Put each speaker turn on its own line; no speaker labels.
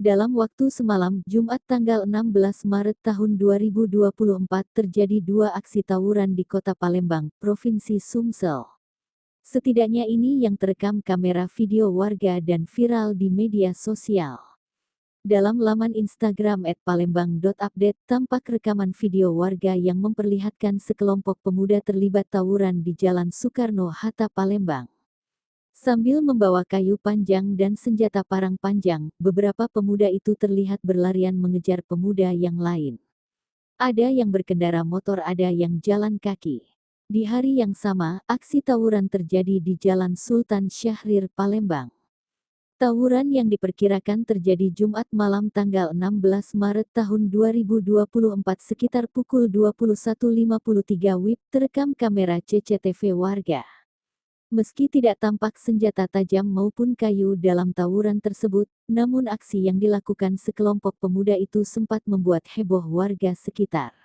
Dalam waktu semalam, Jumat tanggal 16 Maret tahun 2024 terjadi dua aksi tawuran di Kota Palembang, Provinsi Sumsel. Setidaknya ini yang terekam kamera video warga dan viral di media sosial. Dalam laman Instagram @palembang.update tampak rekaman video warga yang memperlihatkan sekelompok pemuda terlibat tawuran di Jalan Soekarno-Hatta Palembang. Sambil membawa kayu panjang dan senjata parang panjang, beberapa pemuda itu terlihat berlarian mengejar pemuda yang lain. Ada yang berkendara motor, ada yang jalan kaki. Di hari yang sama, aksi tawuran terjadi di Jalan Sultan Syahrir, Palembang. Tawuran yang diperkirakan terjadi Jumat malam tanggal 16 Maret tahun 2024 sekitar pukul 21.53 WIB terekam kamera CCTV warga. Meski tidak tampak senjata tajam maupun kayu dalam tawuran tersebut, namun aksi yang dilakukan sekelompok pemuda itu sempat membuat heboh warga sekitar.